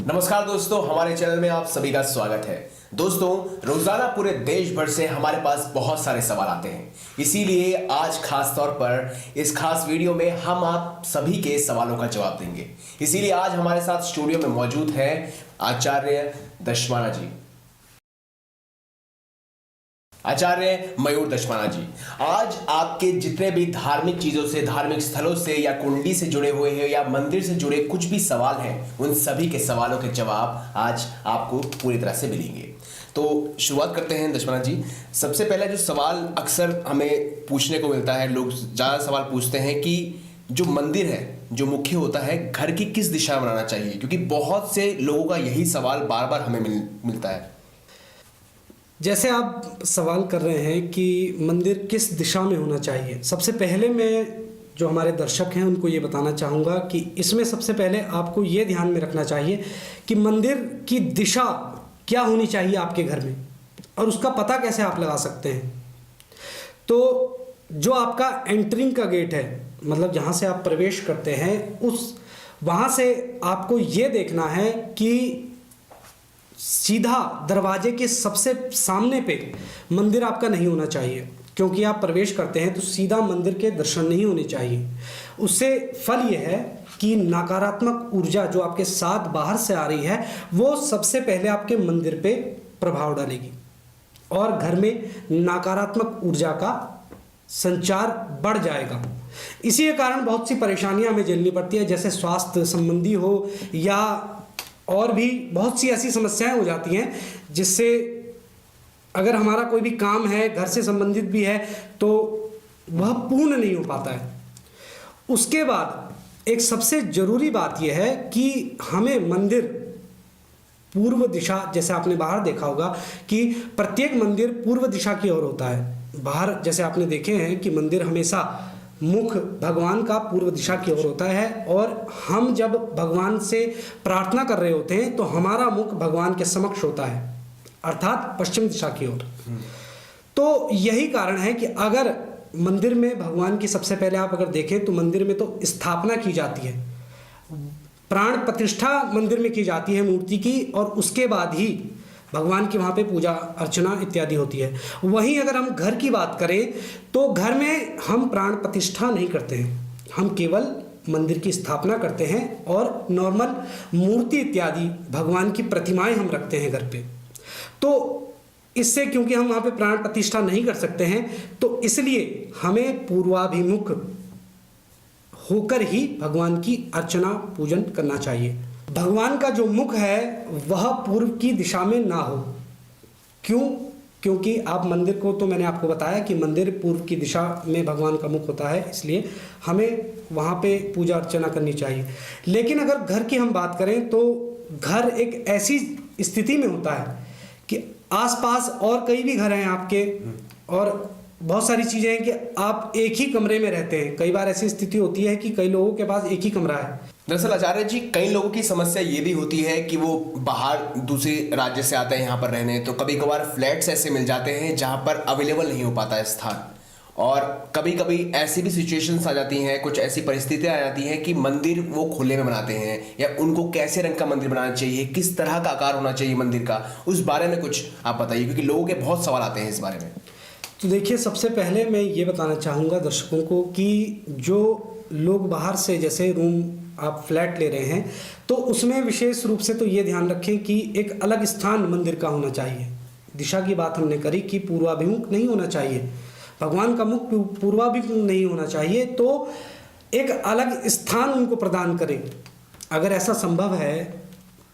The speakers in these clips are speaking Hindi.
नमस्कार दोस्तों, हमारे चैनल में आप सभी का स्वागत है। दोस्तों, रोजाना पूरे देश भर से हमारे पास बहुत सारे सवाल आते हैं, इसीलिए आज खास तौर पर इस खास वीडियो में हम आप सभी के सवालों का जवाब देंगे। इसीलिए आज हमारे साथ स्टूडियो में मौजूद है आचार्य दशमाना जी, आचार्य मयूर दशमाना जी। आज आपके जितने भी धार्मिक चीजों से, धार्मिक स्थलों से या कुंडली से जुड़े हुए हैं या मंदिर से जुड़े कुछ भी सवाल हैं, उन सभी के सवालों के जवाब आज आपको पूरी तरह से मिलेंगे। तो शुरुआत करते हैं दशमाना जी। सबसे पहला जो सवाल अक्सर हमें पूछने को मिलता है, लोग ज़्यादा सवाल पूछते हैं कि जो मंदिर है, जो मुख्य होता है, घर की किस दिशा में बनाना चाहिए, क्योंकि बहुत से लोगों का यही सवाल बार बार हमें मिलता है। जैसे आप सवाल कर रहे हैं कि मंदिर किस दिशा में होना चाहिए, सबसे पहले मैं जो हमारे दर्शक हैं उनको ये बताना चाहूँगा कि इसमें सबसे पहले आपको ये ध्यान में रखना चाहिए कि मंदिर की दिशा क्या होनी चाहिए आपके घर में, और उसका पता कैसे आप लगा सकते हैं। तो जो आपका एंट्रिंग का गेट है, मतलब जहाँ से आप प्रवेश करते हैं, वहाँ से आपको ये देखना है कि सीधा दरवाजे के सबसे सामने पे मंदिर आपका नहीं होना चाहिए, क्योंकि आप प्रवेश करते हैं तो सीधा मंदिर के दर्शन नहीं होने चाहिए। उससे फल यह है कि नकारात्मक ऊर्जा जो आपके साथ बाहर से आ रही है, वो सबसे पहले आपके मंदिर पे प्रभाव डालेगी और घर में नकारात्मक ऊर्जा का संचार बढ़ जाएगा। इसी के कारण बहुत सी परेशानियां हमें झेलनी पड़ती है, जैसे स्वास्थ्य संबंधी हो या और भी बहुत सी ऐसी समस्याएं हो जाती हैं, जिससे अगर हमारा कोई भी काम है, घर से संबंधित भी है, तो वह पूर्ण नहीं हो पाता है। उसके बाद एक सबसे ज़रूरी बात यह है कि हमें मंदिर पूर्व दिशा, जैसे आपने बाहर देखा होगा कि प्रत्येक मंदिर पूर्व दिशा की ओर होता है। बाहर जैसे आपने देखे हैं कि मंदिर हमेशा मुख भगवान का पूर्व दिशा की ओर होता है, और हम जब भगवान से प्रार्थना कर रहे होते हैं तो हमारा मुख भगवान के समक्ष होता है, अर्थात पश्चिम दिशा की ओर। तो यही कारण है कि अगर मंदिर में भगवान की, सबसे पहले आप अगर देखें तो मंदिर में तो स्थापना की जाती है, प्राण प्रतिष्ठा मंदिर में की जाती है मूर्ति की, और उसके बाद ही भगवान की वहाँ पे पूजा अर्चना इत्यादि होती है। वहीं अगर हम घर की बात करें तो घर में हम प्राण प्रतिष्ठा नहीं करते हैं, हम केवल मंदिर की स्थापना करते हैं और नॉर्मल मूर्ति इत्यादि भगवान की प्रतिमाएं हम रखते हैं घर पे। तो इससे, क्योंकि हम वहाँ पे प्राण प्रतिष्ठा नहीं कर सकते हैं, तो इसलिए हमें पूर्वाभिमुख होकर ही भगवान की अर्चना पूजन करना चाहिए। भगवान का जो मुख है वह पूर्व की दिशा में ना हो। क्यों? क्योंकि आप मंदिर को, तो मैंने आपको बताया कि मंदिर पूर्व की दिशा में भगवान का मुख होता है, इसलिए हमें वहाँ पे पूजा अर्चना करनी चाहिए। लेकिन अगर घर की हम बात करें तो घर एक ऐसी स्थिति में होता है कि आसपास और कई भी घर हैं आपके, और बहुत सारी चीज़ें हैं कि आप एक ही कमरे में रहते हैं। कई बार ऐसी स्थिति होती है कि कई लोगों के पास एक ही कमरा है। दरअसल आचार्य जी, कई लोगों की समस्या ये भी होती है कि वो बाहर दूसरे राज्य से आते हैं यहाँ पर रहने, तो कभी कभार फ्लैट्स ऐसे मिल जाते हैं जहाँ पर अवेलेबल नहीं हो पाता है स्थान, और कभी कभी ऐसी भी सिचुएशंस आ जाती हैं, कुछ ऐसी परिस्थितियाँ आ जाती हैं कि मंदिर वो खुले में बनाते हैं, या उनको कैसे रंग का मंदिर बनाना चाहिए, किस तरह का आकार होना चाहिए मंदिर का, उस बारे में कुछ आप बताइए, क्योंकि लोगों के बहुत सवाल आते हैं इस बारे में। तो देखिए, सबसे पहले मैं ये बताना चाहूँगा दर्शकों को कि जो लोग बाहर से, जैसे रूम आप फ्लैट ले रहे हैं, तो उसमें विशेष रूप से तो ये ध्यान रखें कि एक अलग स्थान मंदिर का होना चाहिए। दिशा की बात हमने करी कि पूर्वाभिमुख नहीं होना चाहिए, भगवान का मुख पूर्वाभिमुख नहीं होना चाहिए, तो एक अलग स्थान उनको प्रदान करें। अगर ऐसा संभव है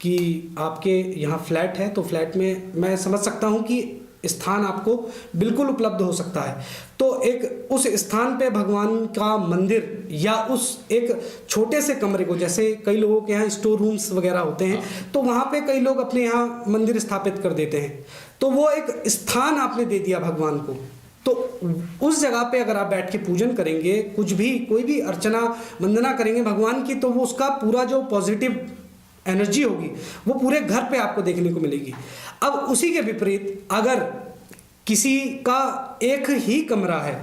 कि आपके यहाँ फ्लैट है, तो फ्लैट में मैं समझ सकता हूँ कि स्थान आपको बिल्कुल उपलब्ध हो सकता है, तो एक उस स्थान पे भगवान का मंदिर या उस एक छोटे से कमरे को, जैसे कई लोगों के यहाँ स्टोर रूम्स वगैरह होते हैं, तो वहाँ पे कई लोग अपने यहाँ मंदिर स्थापित कर देते हैं, तो वो एक स्थान आपने दे दिया भगवान को। तो उस जगह पे अगर आप बैठ के पूजन करेंगे, कुछ भी, कोई भी अर्चना वंदना करेंगे भगवान की, तो वो उसका पूरा जो पॉजिटिव एनर्जी होगी वो पूरे घर पे आपको देखने को मिलेगी। अब उसी के विपरीत अगर किसी का एक ही कमरा है,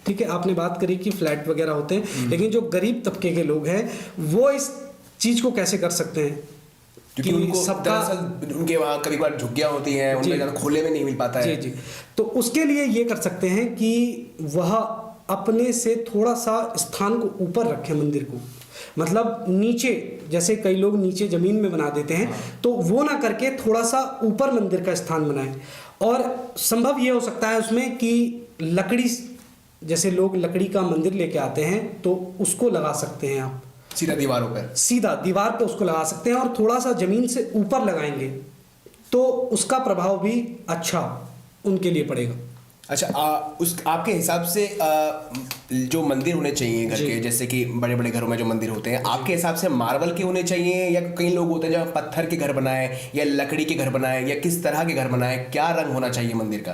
ठीक है, आपने बात करी कि फ्लैट वगैरह होते हैं, लेकिन जो गरीब तबके के लोग हैं वो इस चीज़ को कैसे कर सकते हैं क्योंकि उनको दरअसल उनके वहाँ कभी कभार झुग्गियाँ होती हैं, उनको ज़्यादा खुले में नहीं मिल पाता है। जी जी। तो उसके लिए ये कर सकते हैं कि वह अपने से थोड़ा सा स्थान को ऊपर रखें मंदिर को, मतलब नीचे, जैसे कई लोग नीचे जमीन में बना देते हैं, तो वो ना करके थोड़ा सा ऊपर मंदिर का स्थान बनाएं। और संभव ये हो सकता है उसमें कि लकड़ी, जैसे लोग लकड़ी का मंदिर लेके आते हैं तो उसको लगा सकते हैं आप सीधा दीवारों पर, सीधा दीवार पे उसको लगा सकते हैं, और थोड़ा सा जमीन से ऊपर लगाएंगे तो उसका प्रभाव भी अच्छा उनके लिए पड़ेगा। अच्छा, आपके हिसाब से जो मंदिर होने चाहिए घर के, जैसे कि बड़े बड़े घरों में जो मंदिर होते हैं, आपके हिसाब से मार्बल के होने चाहिए, या कई लोग होते हैं जो पत्थर के घर बनाए, या लकड़ी के घर बनाए, या किस तरह के घर बनाए, क्या रंग होना चाहिए मंदिर का?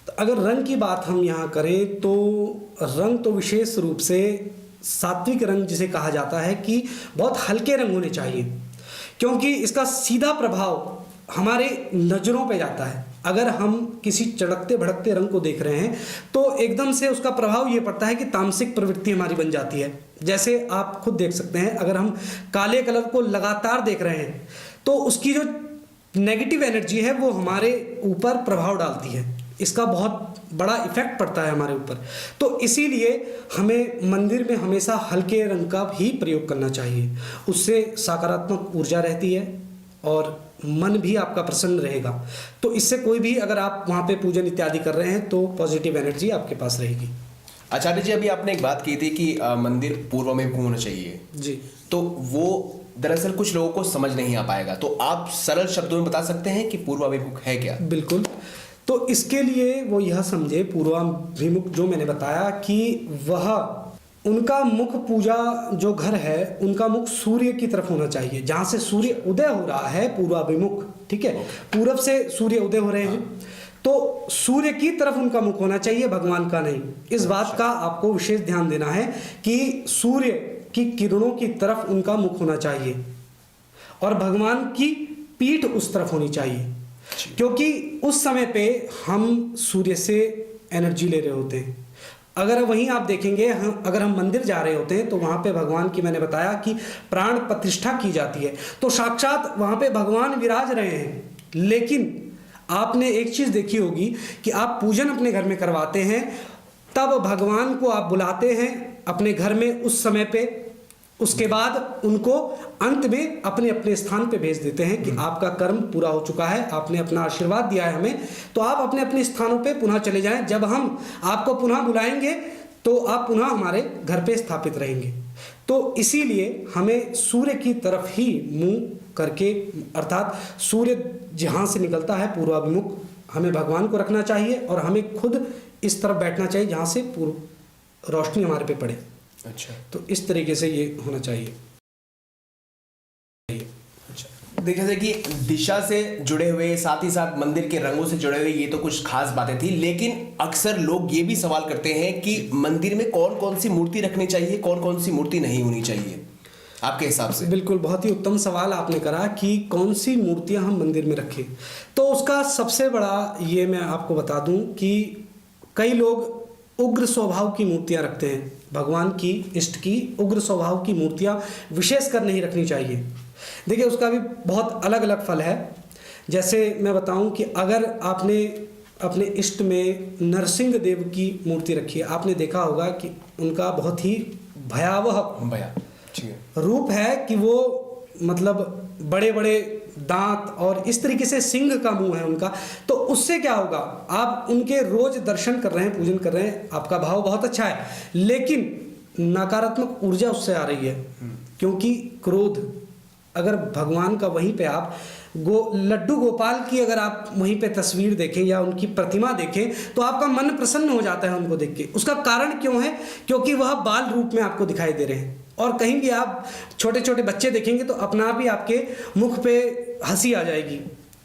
तो अगर रंग की बात हम यहाँ करें तो रंग तो विशेष रूप से सात्विक रंग जिसे कहा जाता है कि बहुत हल्के रंग होने चाहिए, क्योंकि इसका सीधा प्रभाव हमारे नज़रों पे जाता है। अगर हम किसी चढ़कते भड़कते रंग को देख रहे हैं तो एकदम से उसका प्रभाव ये पड़ता है कि तामसिक प्रवृत्ति हमारी बन जाती है। जैसे आप खुद देख सकते हैं, अगर हम काले कलर को लगातार देख रहे हैं तो उसकी जो नेगेटिव एनर्जी है वो हमारे ऊपर प्रभाव डालती है, इसका बहुत बड़ा इफेक्ट पड़ता है हमारे ऊपर। तो इसीलिए हमें मंदिर में हमेशा हल्के रंग का ही प्रयोग करना चाहिए, उससे सकारात्मक ऊर्जा रहती है और मन भी आपका प्रसन्न रहेगा। तो इससे कोई भी, अगर आप वहाँ पे पूजन इत्यादि कर रहे हैं तो पॉजिटिव एनर्जी आपके पास रहेगी। आचार्य जी, अभी आपने एक बात की थी कि मंदिर पूर्व में होना चाहिए जी, तो वो दरअसल कुछ लोगों को समझ नहीं आ पाएगा, तो आप सरल शब्दों में बता सकते हैं कि पूर्वाभिमुख है क्या? बिल्कुल। तो इसके लिए वो यह समझे, पूर्वाभिमुख जो मैंने बताया कि वह उनका मुख पूजा जो घर है उनका मुख सूर्य की तरफ होना चाहिए, जहाँ से सूर्य उदय हो रहा है पूर्वाभिमुख, ठीक है, पूरब से सूर्य उदय हो रहे हैं तो सूर्य की तरफ उनका मुख होना चाहिए, भगवान का नहीं। इस बात का आपको विशेष ध्यान देना है कि सूर्य की किरणों की तरफ उनका मुख होना चाहिए और भगवान की पीठ उस तरफ होनी चाहिए, क्योंकि उस समय पे हम सूर्य से एनर्जी ले रहे होते हैं। अगर वहीं आप देखेंगे, अगर हम मंदिर जा रहे होते हैं तो वहाँ पे भगवान की, मैंने बताया कि प्राण प्रतिष्ठा की जाती है, तो साक्षात वहाँ पे भगवान विराज रहे हैं। लेकिन आपने एक चीज़ देखी होगी कि आप पूजन अपने घर में करवाते हैं, तब भगवान को आप बुलाते हैं अपने घर में उस समय पे, उसके बाद उनको अंत में अपने अपने स्थान पे भेज देते हैं कि आपका कर्म पूरा हो चुका है, आपने अपना आशीर्वाद दिया है हमें, तो आप अपने अपने स्थानों पे पुनः चले जाएं। जब हम आपको पुनः बुलाएंगे तो आप पुनः हमारे घर पे स्थापित रहेंगे। तो इसीलिए हमें सूर्य की तरफ ही मुंह करके, अर्थात सूर्य जहाँ से निकलता है पूर्वाभिमुख, हमें भगवान को रखना चाहिए और हमें खुद इस तरफ बैठना चाहिए जहाँ से पूर्व रोशनी हमारे पे पड़े। अच्छा, तो इस तरीके से ये होना चाहिए। अच्छा, देखिए कि दिशा से जुड़े हुए, साथ ही साथ मंदिर के रंगों से जुड़े हुए, ये तो कुछ खास बातें थी, लेकिन अक्सर लोग ये भी सवाल करते हैं कि मंदिर में कौन कौन सी मूर्ति रखनी चाहिए, कौन कौन सी मूर्ति नहीं होनी चाहिए आपके हिसाब से? बिल्कुल, बहुत ही उत्तम सवाल आपने करा कि कौन सी मूर्तियां हम मंदिर में रखें। तो उसका सबसे बड़ा ये मैं आपको बता दूं कि कई लोग उग्र स्वभाव की मूर्तियां रखते हैं, भगवान की, इष्ट की उग्र स्वभाव की मूर्तियां विशेषकर नहीं रखनी चाहिए। देखिए, उसका भी बहुत अलग अलग फल है। जैसे मैं बताऊं कि अगर आपने अपने इष्ट में नरसिंह देव की मूर्ति रखी है, आपने देखा होगा कि उनका बहुत ही भयावह रूप है कि वो मतलब बड़े बड़े दांत और इस तरीके से सिंह का मुंह है उनका। तो उससे क्या होगा, आप उनके रोज दर्शन कर रहे हैं, पूजन कर रहे हैं, आपका भाव बहुत अच्छा है, लेकिन नकारात्मक ऊर्जा उससे आ रही है, क्योंकि क्रोध। अगर भगवान का वहीं पे आप लड्डू गोपाल की अगर आप वहीं पे तस्वीर देखें या उनकी प्रतिमा देखें तो आपका मन प्रसन्न हो जाता है उनको देख के। उसका कारण क्यों है? क्योंकि वह बाल रूप में आपको दिखाई दे रहे हैं। और कहीं भी आप छोटे छोटे बच्चे देखेंगे तो अपना आप ही आपके मुख पे हंसी आ जाएगी।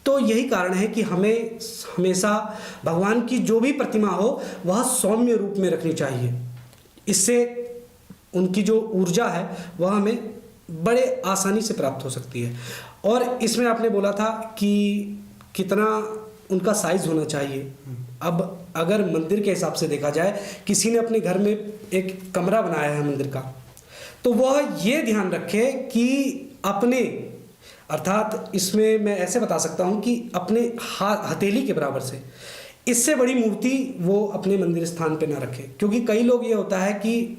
तो यही कारण है कि हमें हमेशा भगवान की जो भी प्रतिमा हो वह सौम्य रूप में रखनी चाहिए। इससे उनकी जो ऊर्जा है वह हमें बड़े आसानी से प्राप्त हो सकती है। और इसमें आपने बोला था कि कितना उनका साइज होना चाहिए। अब अगर मंदिर के हिसाब से देखा जाए, किसी ने अपने घर में एक कमरा बनाया है मंदिर का, तो वह ये ध्यान रखे कि अपने अर्थात इसमें मैं ऐसे बता सकता हूँ कि अपने हथेली के बराबर से इससे बड़ी मूर्ति वो अपने मंदिर स्थान पे ना रखें, क्योंकि कई लोग ये होता है कि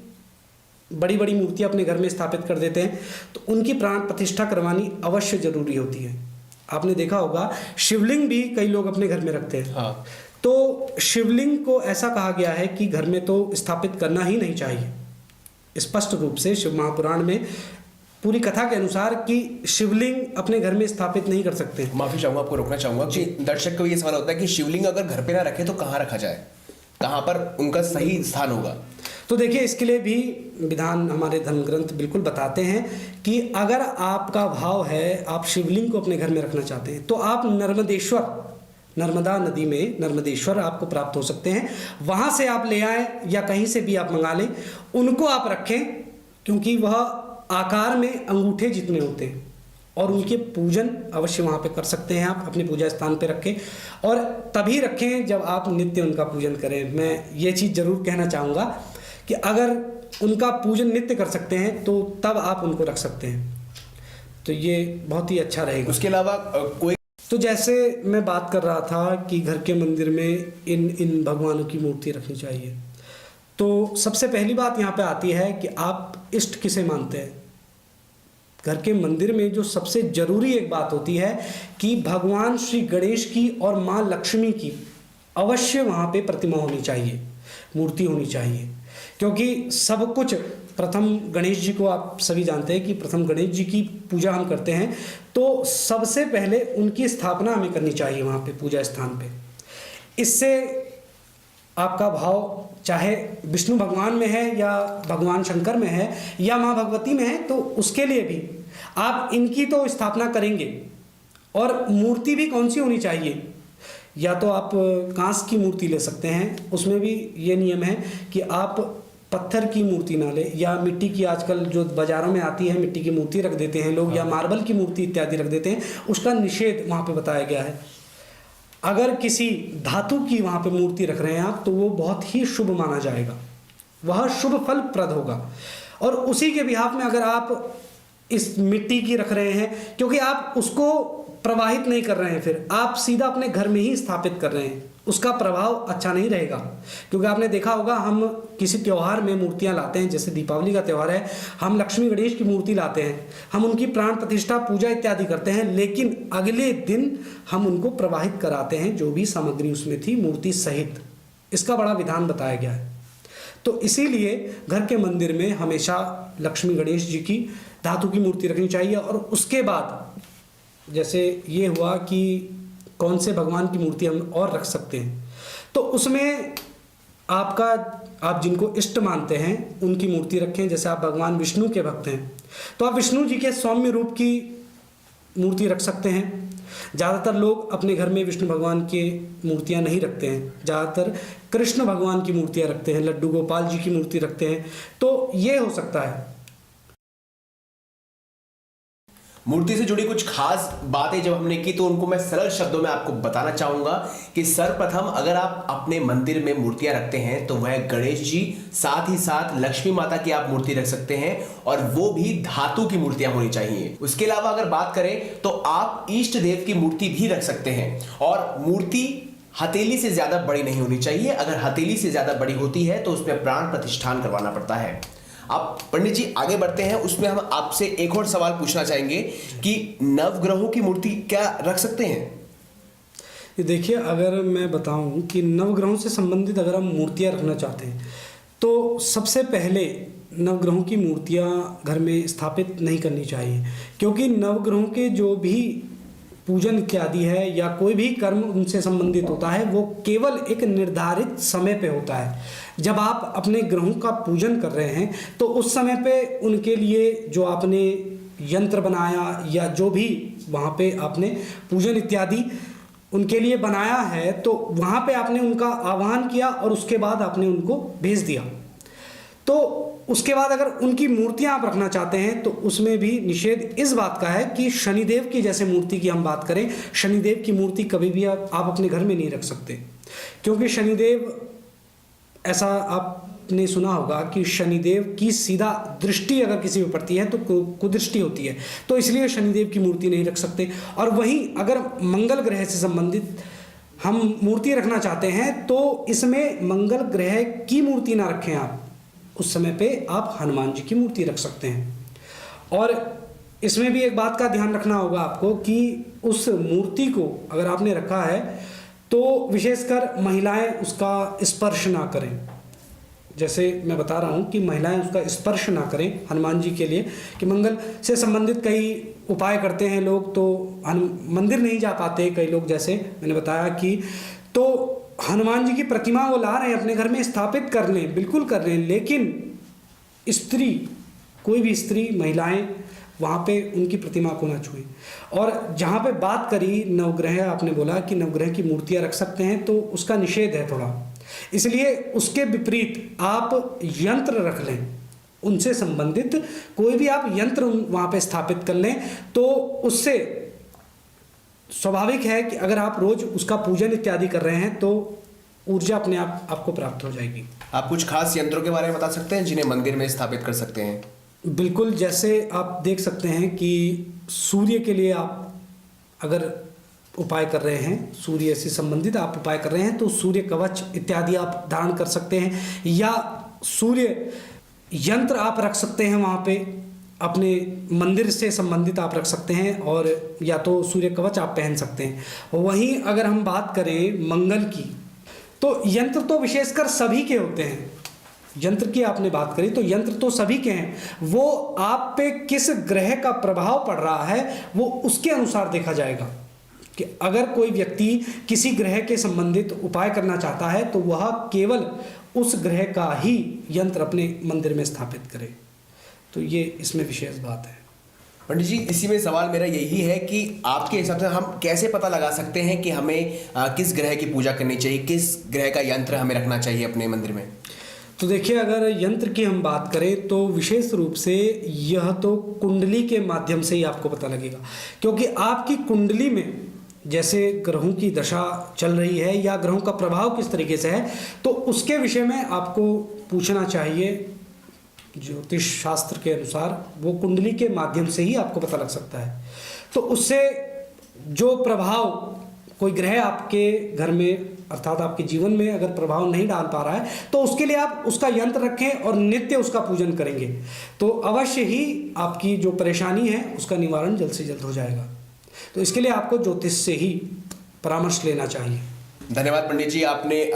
बड़ी बड़ी मूर्तियाँ अपने घर में स्थापित कर देते हैं, तो उनकी प्राण प्रतिष्ठा करवानी अवश्य जरूरी होती है। आपने देखा होगा शिवलिंग भी कई लोग अपने घर में रखते हैं। हाँ। तो शिवलिंग को ऐसा कहा गया है कि घर में तो स्थापित करना ही नहीं चाहिए। स्पष्ट रूप से शिव महापुराण में पूरी कथा के अनुसार कि शिवलिंग अपने घर में स्थापित नहीं कर सकते। माफी चाहूंगा, आपको रोकना चाहूंगा कि दर्शक को ये सवाल होता है कि शिवलिंग अगर घर पे ना रखे तो कहाँ रखा जाए, कहाँ पर उनका सही स्थान होगा? तो देखिए, इसके लिए भी विधान हमारे धर्म ग्रंथ बिल्कुल बताते हैं कि अगर आपका भाव है आप शिवलिंग को अपने घर में रखना चाहते हैं तो आप नर्मदा नदी में नर्मदेश्वर आपको प्राप्त हो सकते हैं, वहाँ से आप ले आएँ या कहीं से भी आप मंगा लें, उनको आप रखें, क्योंकि वह आकार में अंगूठे जितने होते हैं और उनके पूजन अवश्य वहाँ पे कर सकते हैं। आप अपने पूजा स्थान पे रखें और तभी रखें जब आप नित्य उनका पूजन करें। मैं ये चीज़ ज़रूर कहना चाहूँगा कि अगर उनका पूजन नित्य कर सकते हैं तो तब आप उनको रख सकते हैं, तो ये बहुत ही अच्छा रहेगा। उसके अलावा कोई, तो जैसे मैं बात कर रहा था कि घर के मंदिर में इन भगवानों की मूर्ति रखनी चाहिए, तो सबसे पहली बात यहाँ पे आती है कि आप इष्ट किसे मानते हैं। घर के मंदिर में जो सबसे जरूरी एक बात होती है कि भगवान श्री गणेश की और माँ लक्ष्मी की अवश्य वहाँ पे प्रतिमा होनी चाहिए, मूर्ति होनी चाहिए, क्योंकि सब कुछ प्रथम गणेश जी को आप सभी जानते हैं कि प्रथम गणेश जी की पूजा हम करते हैं, तो सबसे पहले उनकी स्थापना हमें करनी चाहिए वहाँ पे पूजा स्थान पे। इससे आपका भाव चाहे विष्णु भगवान में है या भगवान शंकर में है या माँ भगवती में है, तो उसके लिए भी आप इनकी तो स्थापना करेंगे। और मूर्ति भी कौन सी होनी चाहिए, या तो आप कांस की मूर्ति ले सकते हैं, उसमें भी ये नियम है कि आप पत्थर की मूर्ति ना ले, या मिट्टी की आजकल जो बाज़ारों में आती है मिट्टी की मूर्ति रख देते हैं लोग, या मार्बल की मूर्ति इत्यादि रख देते हैं, उसका निषेध वहाँ पे बताया गया है। अगर किसी धातु की वहाँ पे मूर्ति रख रहे हैं आप, तो वो बहुत ही शुभ माना जाएगा, वह शुभ फल प्रद होगा। और उसी के बिहाफ में अगर आप इस मिट्टी की रख रहे हैं, क्योंकि आप उसको प्रवाहित नहीं कर रहे हैं, फिर आप सीधा अपने घर में ही स्थापित कर रहे हैं, उसका प्रभाव अच्छा नहीं रहेगा। क्योंकि आपने देखा होगा हम किसी त्यौहार में मूर्तियां लाते हैं, जैसे दीपावली का त्यौहार है, हम लक्ष्मी गणेश की मूर्ति लाते हैं, हम उनकी प्राण प्रतिष्ठा पूजा इत्यादि करते हैं, लेकिन अगले दिन हम उनको प्रवाहित कराते हैं जो भी सामग्री उसमें थी मूर्ति सहित। इसका बड़ा विधान बताया गया है। तो इसीलिए घर के मंदिर में हमेशा लक्ष्मी गणेश जी की धातु की मूर्ति रखनी चाहिए। और उसके बाद जैसे ये हुआ कि कौन से भगवान की मूर्ति हम और रख सकते हैं, तो उसमें आप जिनको इष्ट मानते हैं उनकी मूर्ति रखें। जैसे आप भगवान विष्णु के भक्त हैं तो आप विष्णु जी के सौम्य रूप की मूर्ति रख सकते हैं। ज़्यादातर लोग अपने घर में विष्णु भगवान की मूर्तियां नहीं रखते हैं, ज़्यादातर कृष्ण भगवान की मूर्तियां रखते हैं, लड्डू गोपाल जी की मूर्ति रखते हैं। तो ये हो सकता है। मूर्ति से जुड़ी कुछ खास बातें जब हमने की तो उनको मैं सरल शब्दों में आपको बताना चाहूंगा कि सर्वप्रथम अगर आप अपने मंदिर में मूर्तियां रखते हैं तो वह गणेश जी, साथ ही साथ लक्ष्मी माता की आप मूर्ति रख सकते हैं, और वो भी धातु की मूर्तियां होनी चाहिए। उसके अलावा अगर बात करें तो आप इष्ट देव की मूर्ति भी रख सकते हैं, और मूर्ति हथेली से ज्यादा बड़ी नहीं होनी चाहिए। अगर हथेली से ज्यादा बड़ी होती है तो उसमें प्राण प्रतिष्ठान करवाना पड़ता है। आप पंडित जी आगे बढ़ते हैं, उसमें हम आपसे एक और सवाल पूछना चाहेंगे कि नवग्रहों की मूर्ति क्या रख सकते हैं? ये देखिए, अगर मैं बताऊं कि नवग्रहों से संबंधित अगर हम मूर्तियां रखना चाहते हैं तो सबसे पहले नवग्रहों की मूर्तियां घर में स्थापित नहीं करनी चाहिए, क्योंकि नवग्रहों के जो भी पूजन इत्यादि है या कोई भी कर्म उनसे संबंधित होता है वो केवल एक निर्धारित समय पे होता है। जब आप अपने ग्रहों का पूजन कर रहे हैं तो उस समय पे उनके लिए जो आपने यंत्र बनाया या जो भी वहाँ पे आपने पूजन इत्यादि उनके लिए बनाया है, तो वहाँ पे आपने उनका आह्वान किया और उसके बाद आपने उनको भेज दिया। तो उसके बाद अगर उनकी मूर्तियां आप रखना चाहते हैं तो उसमें भी निषेध इस बात का है कि शनिदेव की जैसे मूर्ति की हम बात करें, शनिदेव की मूर्ति कभी भी आप अपने घर में नहीं रख सकते, क्योंकि शनिदेव ऐसा आप आपने सुना होगा कि शनिदेव की सीधा दृष्टि अगर किसी पे पड़ती है तो कुदृष्टि होती है, तो इसलिए शनिदेव की मूर्ति नहीं रख सकते। और वहीं अगर मंगल ग्रह से संबंधित हम मूर्ति रखना चाहते हैं तो इसमें मंगल ग्रह की मूर्ति ना रखें आप, उस समय पे आप हनुमान जी की मूर्ति रख सकते हैं। और इसमें भी एक बात का ध्यान रखना होगा आपको कि उस मूर्ति को अगर आपने रखा है तो विशेषकर महिलाएं उसका स्पर्श ना करें। जैसे मैं बता रहा हूँ कि महिलाएं उसका स्पर्श ना करें हनुमान जी के लिए, कि मंगल से संबंधित कई उपाय करते हैं लोग तो मंदिर नहीं जा पाते कई लोग, जैसे मैंने बताया कि तो हनुमान जी की प्रतिमा वो ला रहे हैं अपने घर में स्थापित कर लें, बिल्कुल कर लें, लेकिन स्त्री, कोई भी स्त्री, महिलाएं वहाँ पे उनकी प्रतिमा को ना छुएं। और जहाँ पे बात करी नवग्रह, आपने बोला कि नवग्रह की मूर्तियाँ रख सकते हैं, तो उसका निषेध है थोड़ा, इसलिए उसके विपरीत आप यंत्र रख लें, उनसे संबंधित कोई भी आप यंत्र वहाँ पे स्थापित कर लें, तो उससे स्वाभाविक है कि अगर आप रोज उसका पूजन इत्यादि कर रहे हैं तो ऊर्जा अपने आप आपको प्राप्त हो जाएगी। आप कुछ खास यंत्रों के बारे में बता सकते हैं जिन्हें मंदिर में स्थापित कर सकते हैं? बिल्कुल, जैसे आप देख सकते हैं कि सूर्य के लिए आप अगर उपाय कर रहे हैं, सूर्य से संबंधित आप उपाय कर रहे हैं, तो सूर्य कवच इत्यादि आप धारण कर सकते हैं, या सूर्य यंत्र आप रख सकते हैं वहाँ पे, अपने मंदिर से संबंधित आप रख सकते हैं, और या तो सूर्य कवच आप पहन सकते हैं। वहीं अगर हम बात करें मंगल की, तो यंत्र तो विशेषकर सभी के होते हैं। यंत्र की आपने बात करी तो यंत्र तो सभी के हैं, वो आप पे किस ग्रह का प्रभाव पड़ रहा है वो उसके अनुसार देखा जाएगा कि अगर कोई व्यक्ति किसी ग्रह के संबंधित उपाय करना चाहता है तो वह केवल उस ग्रह का ही यंत्र अपने मंदिर में स्थापित करे। तो ये इसमें विशेष बात है। पंडित जी, इसी में सवाल मेरा यही है कि आपके हिसाब से हम कैसे पता लगा सकते हैं कि हमें किस ग्रह की पूजा करनी चाहिए, किस ग्रह का यंत्र हमें रखना चाहिए अपने मंदिर में? तो देखिए, अगर यंत्र की हम बात करें तो विशेष रूप से यह तो कुंडली के माध्यम से ही आपको पता लगेगा, क्योंकि आपकी कुंडली में जैसे ग्रहों की दशा चल रही है या ग्रहों का प्रभाव किस तरीके से है, तो उसके विषय में आपको पूछना चाहिए। ज्योतिष शास्त्र के अनुसार वो कुंडली के माध्यम से ही आपको पता लग सकता है। तो उससे जो प्रभाव कोई ग्रह आपके घर में अर्थात आपके जीवन में अगर प्रभाव नहीं डाल पा रहा है तो उसके लिए आप उसका यंत्र रखें और नित्य उसका पूजन करेंगे तो अवश्य ही आपकी जो परेशानी है उसका निवारण जल्द से जल्द हो जाएगा। तो इसके लिए आपको ज्योतिष से ही परामर्श लेना चाहिए। धन्यवाद पंडित जी, आपने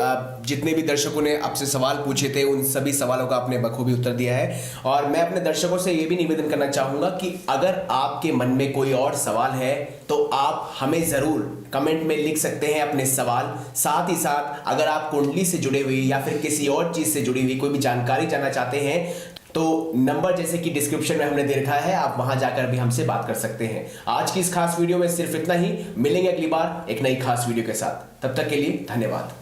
जितने भी दर्शकों ने आपसे सवाल पूछे थे उन सभी सवालों का आपने बखूबी उत्तर दिया है। और मैं अपने दर्शकों से ये भी निवेदन करना चाहूँगा कि अगर आपके मन में कोई और सवाल है तो आप हमें ज़रूर कमेंट में लिख सकते हैं अपने सवाल। साथ ही साथ अगर आप कुंडली से जुड़े हुए या फिर किसी और चीज़ से जुड़ी हुई कोई भी जानकारी जानना चाहते हैं तो नंबर जैसे कि डिस्क्रिप्शन में हमने दे रखा है, आप वहां जाकर भी हमसे बात कर सकते हैं। आज की इस खास वीडियो में सिर्फ इतना ही। मिलेंगे अगली बार एक नई खास वीडियो के साथ, तब तक के लिए धन्यवाद।